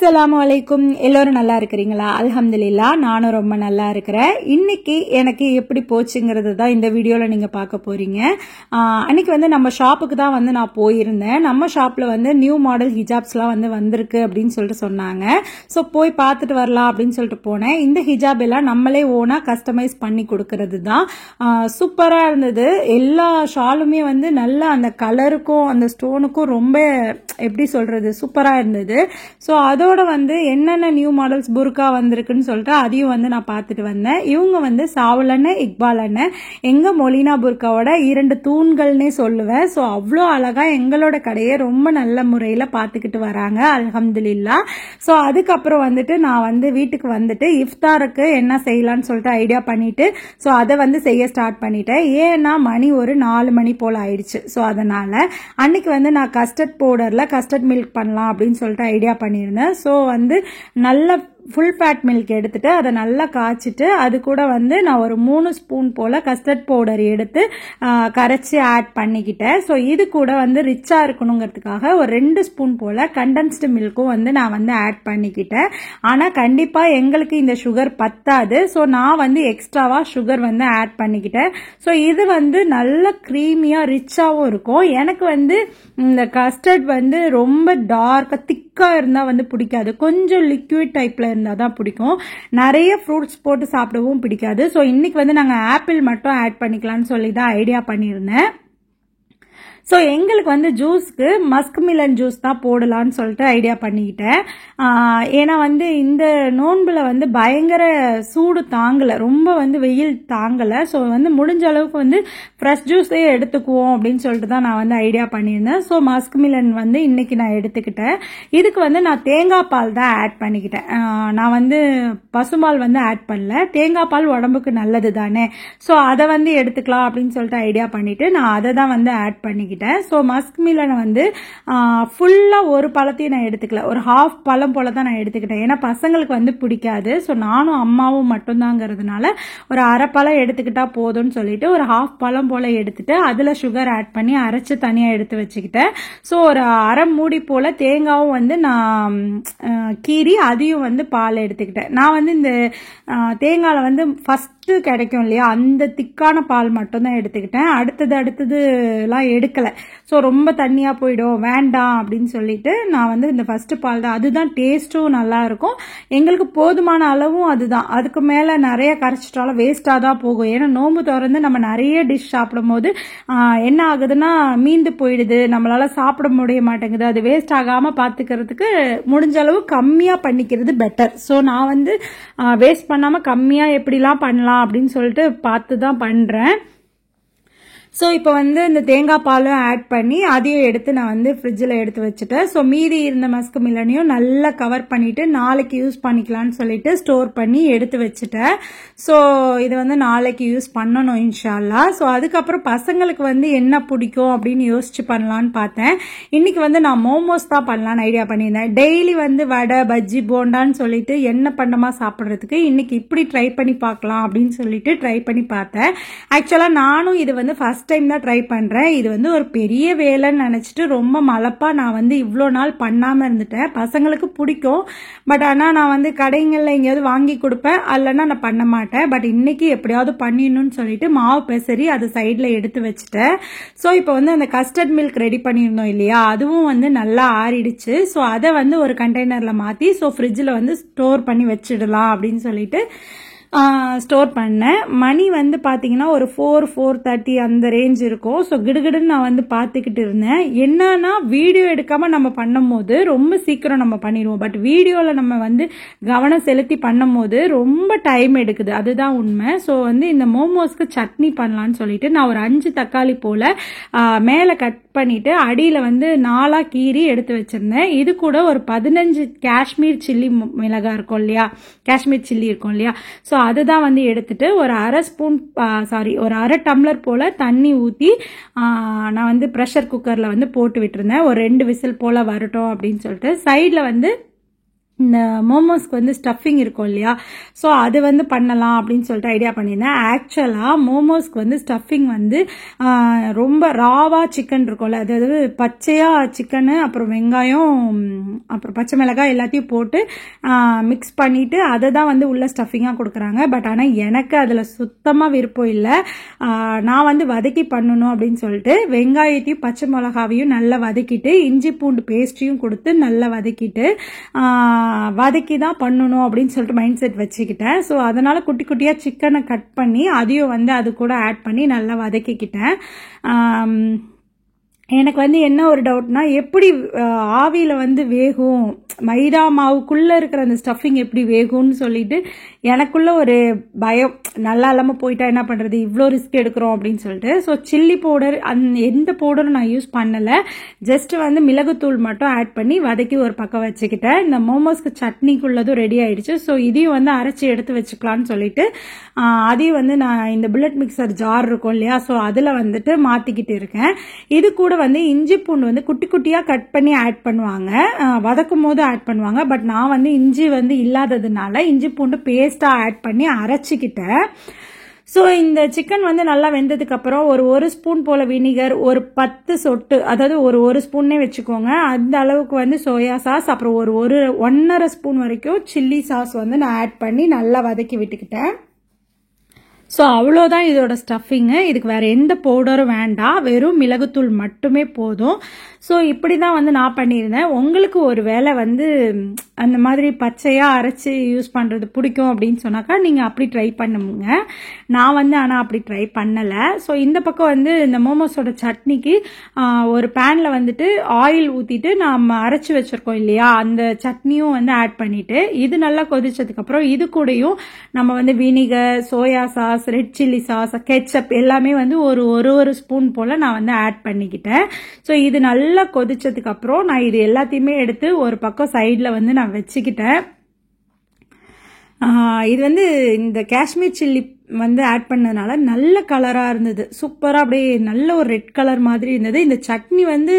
அஸ்ஸலாமு அலைக்கும். எல்லாரும் நல்லா இருக்கிறீங்களா? அல்ஹம்துலில்லாஹ், நானும் ரொம்ப நல்லா இருக்கிறேன். இன்னைக்கு எனக்கு எப்படி போச்சுங்கிறது தான் இந்த வீடியோவில் நீங்கள் பார்க்க போறீங்க. அன்னைக்கு வந்து நம்ம ஷாப்புக்கு தான் வந்து நான் போயிருந்தேன். நம்ம ஷாப்பில் வந்து நியூ மாடல் ஹிஜாப்ஸ்லாம் வந்து வந்திருக்கு அப்படின்னு சொல்லிட்டு சொன்னாங்க. ஸோ போய் பார்த்துட்டு வரலாம் அப்படின்னு சொல்லிட்டு போனேன். இந்த ஹிஜாப் எல்லாம் நம்மளே ஓனாக கஸ்டமைஸ் பண்ணி கொடுக்கறது தான். சூப்பராக இருந்தது. எல்லா ஷாலுமே வந்து நல்லா அந்த கலருக்கும் அந்த ஸ்டோனுக்கும் ரொம்ப எப்படி சொல்றது சூப்பராக இருந்தது. ஸோ அதோட வந்து என்னென்ன நியூ மாடல்ஸ் புர்கா வந்திருக்குன்னு சொல்லிட்டு அதையும் வந்து நான் பார்த்துட்டு வந்தேன். இவங்க வந்து சாவுல் அண்ணன், இக்பால் அண்ணன், எங்க மொலினா புர்காவோட 2 தூண்கள்னே சொல்லுவேன். ஸோ அவ்வளோ அழகா எங்களோட கடையை ரொம்ப நல்ல முறையில் பார்த்துக்கிட்டு வராங்க, அல்ஹம்துலில்லாஹ். ஸோ அதுக்கப்புறம் வந்துட்டு நான் வந்து வீட்டுக்கு வந்துட்டு இஃப்தாருக்கு என்ன செய்யலான்னு சொல்லிட்டு ஐடியா பண்ணிட்டு ஸோ அதை வந்து செய்ய ஸ்டார்ட் பண்ணிட்டேன். ஏன்னா மணி ஒரு 4 மணி போல் ஆயிடுச்சு. ஸோ அதனால அன்னைக்கு வந்து நான் கஸ்டர்ட் பவுடரில் கஸ்டர்ட் மில்க் பண்ணலாம் அப்படின்னு சொல்லிட்டு ஐடியா பண்ணியிருந்தேன். ஸோ வந்து நல்ல ஃபுல் ஃபேட் மில்க் எடுத்துட்டு அதை நல்லா காய்ச்சிட்டு அது கூட வந்து நான் ஒரு 3 ஸ்பூன் போல கஸ்டர்ட் பவுடர் எடுத்து கரைச்சி ஆட் பண்ணிக்கிட்டேன். ஸோ இது கூட வந்து ரிச்சா இருக்கணுங்கிறதுக்காக ஒரு 2 ஸ்பூன் போல கண்டென்ஸ்டு மில்க்கும் வந்து நான் வந்து ஆட் பண்ணிக்கிட்டேன். ஆனால் கண்டிப்பாக எங்களுக்கு இந்த சுகர் பத்தாது. ஸோ நான் வந்து எக்ஸ்ட்ராவா சுகர் வந்து ஆட் பண்ணிக்கிட்டேன். ஸோ இது வந்து நல்ல க்ரீமியா ரிச்சாகவும் இருக்கும். எனக்கு வந்து இந்த கஸ்டர்ட் வந்து ரொம்ப டார்க்கா திக்கா இருந்தா வந்து பிடிக்காது. கொஞ்சம் லிக்விட் டைப்ல இருந்தா தான் பிடிக்கும். நிறைய ஃப்ரூட்ஸ் போட்டு சாப்பிடவும் பிடிக்காது. ஸோ இன்னைக்கு வந்து நாங்கள் ஆப்பிள் மட்டும் ஆட் பண்ணிக்கலாம்னு சொல்லி தான் ஐடியா பண்ணியிருந்தேன். ஸோ எங்களுக்கு வந்து ஜூஸ்க்கு மஸ்க் மிலன் ஜூஸ் தான் போடலான்னு சொல்லிட்டு ஐடியா பண்ணிக்கிட்டேன். ஏன்னா வந்து இந்த நோன்பில் வந்து பயங்கர சூடு தாங்கலை, ரொம்ப வந்து வெயில் தாங்கலை. ஸோ வந்து முடிஞ்ச அளவுக்கு வந்து ஃப்ரெஷ் ஜூஸே எடுத்துக்குவோம் அப்படின்னு சொல்லிட்டு தான் நான் வந்து ஐடியா பண்ணியிருந்தேன். ஸோ மஸ்க் மிலன் வந்து இன்னைக்கு நான் எடுத்துக்கிட்டேன். இதுக்கு வந்து நான் தேங்காய் பால் தான் ஆட் பண்ணிக்கிட்டேன். நான் வந்து பசுமால் வந்து ஆட் பண்ணல. தேங்காய் பால் உடம்புக்கு நல்லது தானே. ஸோ அதை வந்து எடுத்துக்கலாம் அப்படின்னு சொல்லிட்டு ஐடியா பண்ணிட்டு நான் அதை தான் வந்து ஆட் பண்ணிக்கிட்டேன். ஸோ மஸ்க் மிலனை வந்து ஃபுல்லாக ஒரு பழத்தையும் நான் எடுத்துக்கல, ஒரு ஹாஃப் பழம் போல தான் நான் எடுத்துக்கிட்டேன். ஏன்னா பசங்களுக்கு வந்து பிடிக்காது. ஸோ நானும் அம்மாவும் மட்டும்தாங்கிறதுனால ஒரு அரை பழம் எடுத்துக்கிட்டா போதும்னு சொல்லிட்டு ஒரு ஹாஃப் பழம் போல எடுத்துட்டு அதில் சுகர் ஆட் பண்ணி அரைச்சு தனியாக எடுத்து வச்சுக்கிட்டேன். ஸோ ஒரு அரை மூடி போல தேங்காவும் வந்து நான் கீறி அதையும் வந்து பால் எடுத்துக்கிட்டேன். நான் வந்து இந்த தேங்காயில் வந்து ஃபர்ஸ்ட் கிடைக்கும் இல்லையா, அந்த திக்கான பால் மட்டும் தான் எடுத்துக்கிட்டேன். அடுத்தது எல்லாம் எடுக்கல. ஸோ ரொம்ப தண்ணியா போயிடும் வேண்டாம் அப்படின்னு சொல்லிட்டு நான் வந்து இந்த ஃபர்ஸ்ட் பால் தான், அதுதான் டேஸ்ட்டும் நல்லா இருக்கும். எங்களுக்கு போதுமான அளவும் அதுதான். அதுக்கு மேல நிறைய கரைச்சிட்டாலும் வேஸ்டா தான் போகும். ஏன்னா நோம்பு திறந்து நம்ம நிறைய டிஷ் சாப்பிடும் போது என்ன ஆகுதுன்னா மீந்து போயிடுது, நம்மளால சாப்பிட முடிய மாட்டேங்குது. அது வேஸ்ட் ஆகாம பாத்துக்கிறதுக்கு முடிஞ்ச அளவு கம்மியா பண்ணிக்கிறது பெட்டர். ஸோ நான் வந்து வேஸ்ட் பண்ணாம கம்மியா எப்படிலாம் பண்ணலாம் அப்படின்னு சொல்லிட்டு பார்த்து தான் பண்றேன். ஸோ இப்போ வந்து இந்த தேங்காய் பாலும் ஆட் பண்ணி அதையும் எடுத்து நான் வந்து ஃப்ரிட்ஜில் எடுத்து வச்சுட்டேன். ஸோ மீதி இருந்த மஸ்க் மிலனையும் நல்லா கவர் பண்ணிட்டு நாளைக்கு யூஸ் பண்ணிக்கலாம்னு சொல்லிட்டு ஸ்டோர் பண்ணி எடுத்து வச்சுட்டேன். ஸோ இது வந்து நாளைக்கு யூஸ் பண்ணணும் இன்ஷா அல்லாஹ். ஸோ அதுக்கப்புறம் பசங்களுக்கு வந்து என்ன பிடிக்கும் அப்படின்னு யோசிச்சு பண்ணலான்னு பார்த்தேன். இன்னைக்கு வந்து நான் மோமோஸ் தான் பண்ணலான்னு ஐடியா பண்ணியிருந்தேன். டெய்லி வந்து வடை பஜ்ஜி போண்டான்னு சொல்லிட்டு என்ன பண்ணமா சாப்பிட்றதுக்கு இன்னைக்கு இப்படி ட்ரை பண்ணி பார்க்கலாம் அப்படின்னு சொல்லிட்டு ட்ரை பண்ணி பார்த்தேன். ஆக்சுவலாக நானும் இது வந்து ஃபர்ஸ்ட் டைம் தான் ட்ரை பண்றேன். இது வந்து ஒரு பெரிய வேலைன்னு நினைச்சிட்டு ரொம்ப மலப்பா நான் வந்து இவ்வளோ நாள் பண்ணாம இருந்துட்டேன். பசங்களுக்கு பிடிக்கும், பட் ஆனால் நான் வந்து கடைகளில் எங்கேயாவது வாங்கி கொடுப்பேன், அல்லனா நான் பண்ண மாட்டேன். பட் இன்னைக்கு எப்படியாவது பண்ணிடணும்னு சொல்லிட்டு மாவு பெசரி அதை சைடில் எடுத்து வச்சுட்டேன். ஸோ இப்போ வந்து அந்த கஸ்டர்ட் மில்க் ரெடி பண்ணியிருந்தோம் இல்லையா, அதுவும் வந்து நல்லா ஆறிடுச்சு. ஸோ அதை வந்து ஒரு கண்டெய்னர்ல மாற்றி ஸோ ஃப்ரிட்ஜில் வந்து ஸ்டோர் பண்ணி வச்சிடலாம் அப்படின்னு சொல்லிட்டு ஸ்டோர் பண்ணேன். மணி வந்து பார்த்தீங்கன்னா ஒரு 4:30 அந்த ரேஞ்ச் இருக்கும். ஸோ கிடுகிடுன்னு நான் வந்து பார்த்துக்கிட்டு இருந்தேன். என்னன்னா வீடியோ எடுக்காம நம்ம பண்ணும் போது ரொம்ப சீக்கிரம் நம்ம பண்ணிடுவோம். பட் வீடியோவில் நம்ம வந்து கவனம் செலுத்தி பண்ணும் போது ரொம்ப டைம் எடுக்குது, அதுதான் உண்மை. ஸோ வந்து இந்த மோமோஸ்க்கு சட்னி பண்ணலான்னு சொல்லிட்டு நான் ஒரு 5 தக்காளி போல மேலே கட் பண்ணிட்டு அடியில் வந்து 4 கீரி எடுத்து வச்சிருந்தேன். இது கூட ஒரு 15 காஷ்மீர் சில்லி மிளகாய் இருக்கும் இல்லையா, காஷ்மீர் சில்லி இருக்கும் இல்லையா, ஸோ அதுதான் வந்து எடுத்துட்டு ஒரு ஒரு அரை டம்ளர் போல தண்ணி ஊற்றி நான் வந்து ப்ரெஷர் குக்கரில் வந்து போட்டு விட்டுருந்தேன். ஒரு 2 விசில் போல வரட்டும் அப்படின்னு சொல்லிட்டு சைடில் வந்து இந்த மோமோஸ்க்கு வந்து ஸ்டஃபிங் இருக்கும் இல்லையா, ஸோ அது வந்து பண்ணலாம் அப்படின்னு சொல்லிட்டு ஐடியா பண்ணியிருந்தேன். ஆக்சுவலாக மோமோஸ்க்கு வந்து ஸ்டஃபிங் வந்து ரொம்ப ராவா சிக்கன் இருக்கும்ல, அதாவது பச்சையாக சிக்கனு அப்புறம் வெங்காயம் அப்புறம் பச்சை மிளகாய் எல்லாத்தையும் போட்டு மிக்ஸ் பண்ணிவிட்டு அதை தான் வந்து உள்ள ஸ்டஃபிங்காக கொடுக்குறாங்க. பட் ஆனால் எனக்கு அதில் சுத்தமாக விருப்பம் இல்லை. நான் வந்து வதக்கி பண்ணணும் அப்படின்னு சொல்லிட்டு வெங்காயத்தையும் பச்சை மிளகாவையும் நல்லா வதக்கிட்டு இஞ்சி பூண்டு பேஸ்ட்டையும் கொடுத்து நல்லா வதக்கிட்டு வதக்கி தான் பண்ணணும் அப்படின்னு சொல்லிட்டு மைண்ட் செட் வச்சுக்கிட்டேன். ஸோ அதனால குட்டி குட்டியாக சிக்கனை கட் பண்ணி அதையும் வந்து அது கூட ஆட் பண்ணி நல்லா வதக்கிக்கிட்டேன். எனக்கு வந்து என்ன ஒரு டவுட்னா, எப்படி ஆவியில் வந்து வேகும், மைதா மாவுக்குள்ளே இருக்கிற அந்த ஸ்டஃபிங் எப்படி வேகும்னு சொல்லிட்டு எனக்குள்ள ஒரு பயம். நல்லா இல்லாமல் போயிட்டா என்ன பண்ணுறது, இவ்வளோ ரிஸ்க் எடுக்கிறோம் அப்படின்னு சொல்லிட்டு. ஸோ சில்லி பவுடர் எந்த பவுடரும் நான் யூஸ் பண்ணலை. ஜஸ்ட் வந்து மிளகுத்தூள் மட்டும் ஆட் பண்ணி வதக்கி ஒரு பக்கம் வச்சுக்கிட்டேன். இந்த மோமோஸ்க்கு சட்னிக்குள்ளதும் ரெடி ஆயிடுச்சு. ஸோ இதையும் வந்து அரைச்சி எடுத்து வச்சுக்கலான்னு சொல்லிட்டு அதையும் வந்து நான் இந்த புல்லட் மிக்சர் ஜார் இருக்கும் இல்லையா, ஸோ அதில் வந்துட்டு மாற்றிக்கிட்டு இருக்கேன். இது கூட வந்து இஞ்சி பூண்டு வந்து குட்டி குட்டியாக கட் பண்ணி ஆட் பண்ணுவாங்க, வதக்கும் போது ஆட் பண்ணுவாங்க. பட் நான் வந்து இஞ்சி வந்து இல்லாததுனால இஞ்சி பூண்டு பேஸ்ட்டாக ஆட் பண்ணி அரைச்சிக்கிட்டேன். ஸோ இந்த சிக்கன் வந்து நல்லா வெந்ததுக்கப்புறம் ஒரு ஸ்பூன் போல் வினிகர், ஒரு 10 சொட்டு, அதாவது ஒரு ஸ்பூன்னே வச்சுக்கோங்க, அந்த அளவுக்கு வந்து சோயா சாஸ், அப்புறம் ஒரு 1.5 ஸ்பூன் வரைக்கும் சில்லி சாஸ் வந்து நான் ஆட் பண்ணி நல்லா வதக்கி விட்டுக்கிட்டேன். ஸோ அவ்வளோதான் இதோட ஸ்டஃபிங்கு. இதுக்கு வேறு எந்த பவுடரும் வேண்டாம், வெறும் மிளகுத்தூள் மட்டுமே போதும். ஸோ இப்படி தான் வந்து நான் பண்ணியிருந்தேன். உங்களுக்கு ஒரு வேளை வந்து அந்த மாதிரி பச்சையாக அரைச்சி யூஸ் பண்ணுறது பிடிக்கும் அப்படின்னு சொன்னாக்கா நீங்கள் அப்படி ட்ரை பண்ணுங்க. நான் வந்து ஆனால் அப்படி ட்ரை பண்ணலை. ஸோ இந்த பக்கம் வந்து இந்த மோமோஸோட சட்னிக்கு ஒரு பேனில் வந்துட்டு ஆயில் ஊற்றிட்டு நம்ம அரைச்சி வச்சுருக்கோம் இல்லையா, அந்த சட்னியும் வந்து ஆட் பண்ணிவிட்டு இது நல்லா கொதிச்சதுக்கப்புறம் இது கூடயும் நம்ம வந்து vinegar, soya sauce, red chilli sauce, ketchup எல்லாமே வந்து ஒரு ஸ்பூன் போல் நான் வந்து ஆட் பண்ணிக்கிட்டேன். ஸோ இது நல்லா கொதிச்சதுக்கு அப்புறம் நான் இது எல்லாத்தையுமே எடுத்து ஒரு பக்கம் சைடில் வந்து நான் வச்சுக்கிட்டேன். இது வந்து இந்த காஷ்மீர் சில்லி வந்து ஆட் பண்ணதுனால நல்ல கலராக இருந்தது, சூப்பராக அப்படியே நல்ல ஒரு ரெட் கலர் மாதிரி இருந்தது. இந்த சட்னி வந்து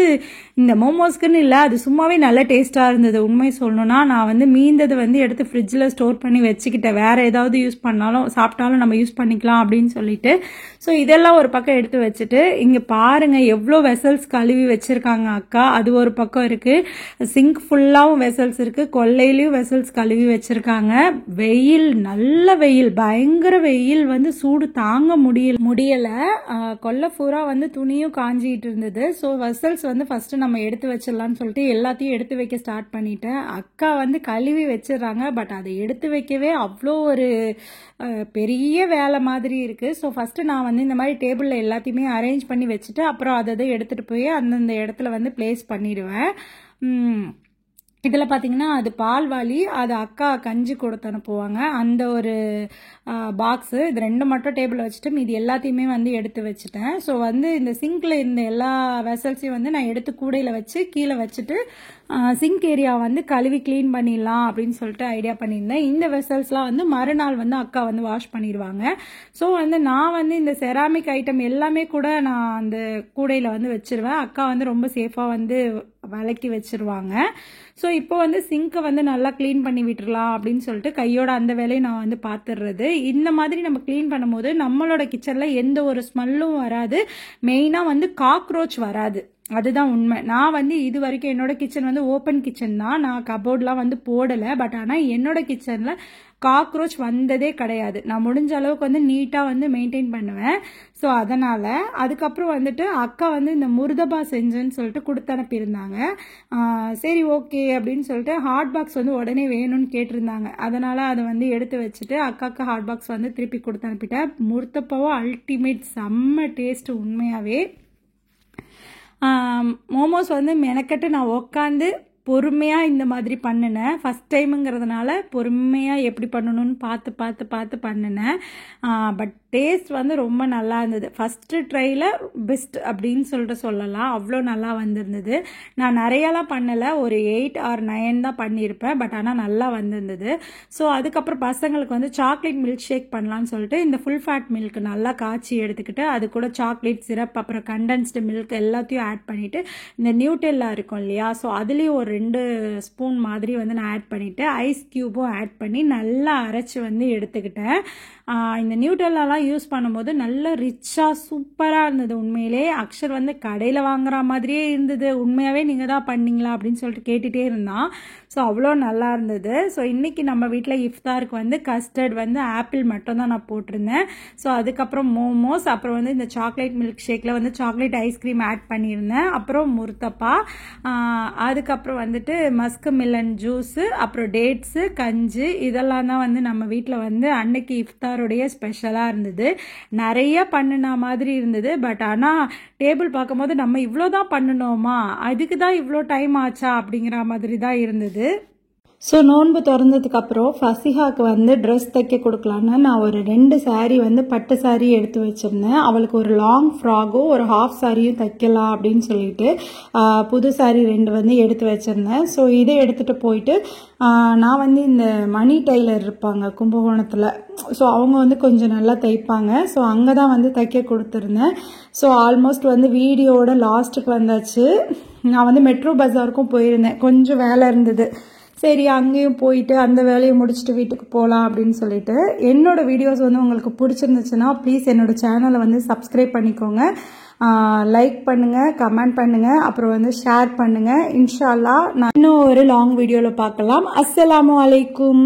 இந்த மோமோஸ்க்குன்னு இல்லை, அது சும்மாவே நல்ல டேஸ்ட்டாக இருந்தது. உண்மை சொல்லணும்னா நான் வந்து மீந்தது வந்து எடுத்து ஃப்ரிட்ஜில் ஸ்டோர் பண்ணி வச்சுக்கிட்டேன், வேறு ஏதாவது யூஸ் பண்ணாலும் சாப்பிட்டாலும் நம்ம யூஸ் பண்ணிக்கலாம் அப்படின்னு சொல்லிட்டு. ஸோ இதெல்லாம் ஒரு பக்கம் எடுத்து வச்சுட்டு இங்கே பாருங்கள் எவ்வளோ வெசல்ஸ் கழுவி வச்சுருக்காங்க அக்கா. அது ஒரு பக்கம் இருக்குது, சிங்க் ஃபுல்லாகவும் வெசல்ஸ் இருக்குது, கொல்லையிலையும் வெசல்ஸ் கழுவி வச்சுருக்காங்க. வெயில், நல்ல வெயில், பயங்கர வெயில் வந்து சூடு தாங்க முடியல. கொல்லை பூரா வந்து துணியும் காஞ்சிட்டு இருந்தது. ஸோ வெசல்ஸ் வந்து ஃபர்ஸ்ட் நம்ம எடுத்து வச்சிடலாம்னு சொல்லிட்டு எல்லாத்தையும் எடுத்து வைக்க ஸ்டார்ட் பண்ணிட்டேன். அக்கா வந்து கழுவி வச்சிடறாங்க, பட் அதை எடுத்து வைக்கவே அவ்வளோ ஒரு பெரிய வேலை மாதிரி இருக்கு. ஸோ ஃபர்ஸ்ட் நான் வந்து இந்த மாதிரி டேபிளில் எல்லாத்தையுமே அரேஞ்ச் பண்ணி வச்சுட்டு அப்புறம் அதை எடுத்துட்டு போய் அந்தந்த இடத்துல வந்து பிளேஸ் பண்ணிடுவேன். இதில் பார்த்தீங்கன்னா அது பால்வாளி, அது அக்கா கஞ்சி கொடுத்து அனுப்புவாங்க, அந்த ஒரு பாக்ஸு. இது 2 மட்டும் டேபிள் வச்சுட்டு மீதி எல்லாத்தையுமே வந்து எடுத்து வச்சுட்டேன். ஸோ வந்து இந்த சிங்கில் இருந்த எல்லா வெசல்ஸையும் வந்து நான் எடுத்து கூடையில் வச்சு கீழே வச்சுட்டு சிங்க் ஏரியா வந்து கழுவி க்ளீன் பண்ணிடலாம் அப்படின்னு சொல்லிட்டு ஐடியா பண்ணியிருந்தேன். இந்த வெசல்ஸ்லாம் வந்து மறுநாள் வந்து அக்கா வந்து வாஷ் பண்ணிடுவாங்க. ஸோ வந்து நான் வந்து இந்த செராமிக் ஐட்டம் எல்லாமே கூட நான் அந்த கூடையில் வந்து வச்சிருவேன். அக்கா வந்து ரொம்ப சேஃபாக வந்து விளக்கி வச்சிருவாங்க. ஸோ இப்போ வந்து சிங்கை வந்து நல்லா க்ளீன் பண்ணி விட்டுறலாம் அப்படின்னு சொல்லிட்டு கையோட அந்த வேலையை நான் வந்து பார்த்துடுறது. இந்த மாதிரி நம்ம க்ளீன் பண்ணும்போது நம்மளோட கிச்சனில் எந்த ஒரு ஸ்மெல்லும் வராது, மெயினாக வந்து காக்ரோச் வராது, அதுதான் உண்மை. நான் வந்து இது வரைக்கும் என்னோட கிச்சன் வந்து ஓப்பன் கிச்சன் தான், நான் கபோர்ட்லாம் வந்து போடலை. பட் ஆனால் என்னோட கிச்சனில் காக்ரோச் வந்ததே கிடையாது. நான் முடிஞ்ச அளவுக்கு வந்து நீட்டாக வந்து மெயின்டைன் பண்ணுவேன். ஸோ அதனால் அதுக்கப்புறம் வந்துட்டு அக்கா வந்து இந்த முருதபா செஞ்சுன்னு சொல்லிட்டு கொடுத்து அனுப்பியிருந்தாங்க. சரி ஓகே அப்படின்னு சொல்லிட்டு ஹாட் பாக்ஸ் வந்து உடனே வேணும்னு கேட்டிருந்தாங்க. அதனால் அதை வந்து எடுத்து வச்சுட்டு அக்காவுக்கு ஹாட் பாக்ஸ் வந்து திருப்பி கொடுத்து அனுப்பிட்டேன். முருத்தப்பாவும் அல்டிமேட், செம்ம டேஸ்ட் உண்மையாகவே. மோமோஸ் வந்து மெனக்கட்டு நான் உக்காந்து பொறுமையாக இந்த மாதிரி பண்ணினேன். ஃபஸ்ட் டைமுங்கிறதுனால பொறுமையாக எப்படி பண்ணணும்னு பார்த்து பண்ணினேன். பட் டேஸ்ட் வந்து ரொம்ப நல்லா இருந்தது. ஃபஸ்ட்டு ட்ரையில் பெஸ்ட் அப்படின்னு சொல்லிட்டு சொல்லலாம், அவ்வளோ நல்லா வந்திருந்தது. நான் நிறையலாம் பண்ணலை, ஒரு 8 or 9 தான் பண்ணியிருப்பேன். பட் ஆனால் நல்லா வந்திருந்தது. ஸோ அதுக்கப்புறம் பசங்களுக்கு வந்து சாக்லேட் மில்க் ஷேக் பண்ணலான்னு சொல்லிட்டு இந்த ஃபுல் ஃபேட் மில்க் நல்லா காய்ச்சி எடுத்துக்கிட்டு அது கூட சாக்லேட் சிரப் அப்புறம் கண்டென்ஸ்டு மில்க் எல்லாத்தையும் ஆட் பண்ணிவிட்டு இந்த நியூட்டெல்லா இருக்கும் இல்லையா, ஸோ அதுலேயும் ஒரு 2 ஸ்பூன் மாதிரி வந்து நான் ஆட் பண்ணிவிட்டு ஐஸ் க்யூபும் ஆட் பண்ணி நல்லா அரைச்சி வந்து எடுத்துக்கிட்டேன். இந்த நியூட்ரெல்லாலாம் யூஸ் பண்ணும்போது நல்ல ரிச்சாக சூப்பராக இருந்தது. உண்மையிலே அக்ஷர் வந்து கடையில் வாங்குற மாதிரியே இருந்தது. உண்மையாகவே நீங்கள் தான் பண்ணீங்களா அப்படின்னு சொல்லிட்டு கேட்டுகிட்டே இருந்தான். ஸோ அவ்வளோ நல்லா இருந்தது. ஸோ இன்றைக்கி நம்ம வீட்டில் இஃப்தாருக்கு வந்து கஸ்டர்ட் வந்து ஆப்பிள் மட்டும் தான் நான் போட்டிருந்தேன். ஸோ அதுக்கப்புறம் மோமோஸ், அப்புறம் வந்து இந்த சாக்லேட் மில்க் ஷேக்கில் வந்து சாக்லேட் ஐஸ்கிரீம் ஆட் பண்ணியிருந்தேன். அப்புறம் முர்த்தப்பா, அதுக்கப்புறம் வந்துட்டு மஸ்க் மில்லன் ஜூஸு, அப்புறம் டேட்ஸு, கஞ்சி, இதெல்லாம் தான் வந்து நம்ம வீட்டில் வந்து அன்னைக்கு இஃப்தாருடைய ஸ்பெஷலாக இருந்தது. நிறைய பண்ணின மாதிரி இருந்தது. பட் ஆனால் டேபிள் பார்க்கும்போது நம்ம இவ்வளோ தான் பண்ணணுமா, அதுக்கு தான் இவ்வளோ டைம் ஆச்சா அப்படிங்கிற மாதிரி தான் இருந்தது. ஸோ நோன்பு திறந்ததுக்கப்புறம் ஃபசிஹாவுக்கு வந்து ட்ரெஸ் தைக்க கொடுக்கலான்னு நான் ஒரு 2 சாரீ வந்து பட்டு சாரீ எடுத்து வச்சுருந்தேன். அவளுக்கு ஒரு லாங் ஃப்ராகும் ஒரு ஹாஃப் சாரியும் தைக்கலாம் அப்படின்னு சொல்லிட்டு புது சாரீ 2 வந்து எடுத்து வச்சுருந்தேன். ஸோ இதை எடுத்துகிட்டு போயிட்டு நான் வந்து இந்த மணி டெய்லர் இருப்பாங்க கும்பகோணத்தில், ஸோ அவங்க வந்து கொஞ்சம் நல்லா தைப்பாங்க. ஸோ அங்கே தான் வந்து தைக்க கொடுத்துருந்தேன். ஸோ ஆல்மோஸ்ட் வந்து வீடியோட லாஸ்ட்டுக்கு வந்தாச்சு. நான் வந்து மெட்ரோ பஜாருக்கும் போயிருந்தேன், கொஞ்சம் வேலை இருந்தது. சரி அங்கேயும் போயிட்டு அந்த வேலையை முடிச்சுட்டு வீட்டுக்கு போகலாம் அப்படின்னு சொல்லிட்டு. என்னோட வீடியோஸ் வந்து உங்களுக்கு பிடிச்சிருந்துச்சுன்னா ப்ளீஸ் என்னோட சேனலை வந்து சப்ஸ்கிரைப் பண்ணிக்கோங்க, லைக் பண்ணுங்கள், கமெண்ட் பண்ணுங்கள், அப்புறம் வந்து ஷேர் பண்ணுங்கள். இன்ஷா அல்லாஹ் நான் இன்னும் ஒரு லாங் வீடியோவில் பார்க்கலாம். அஸ்ஸலாமு அலைக்கும்.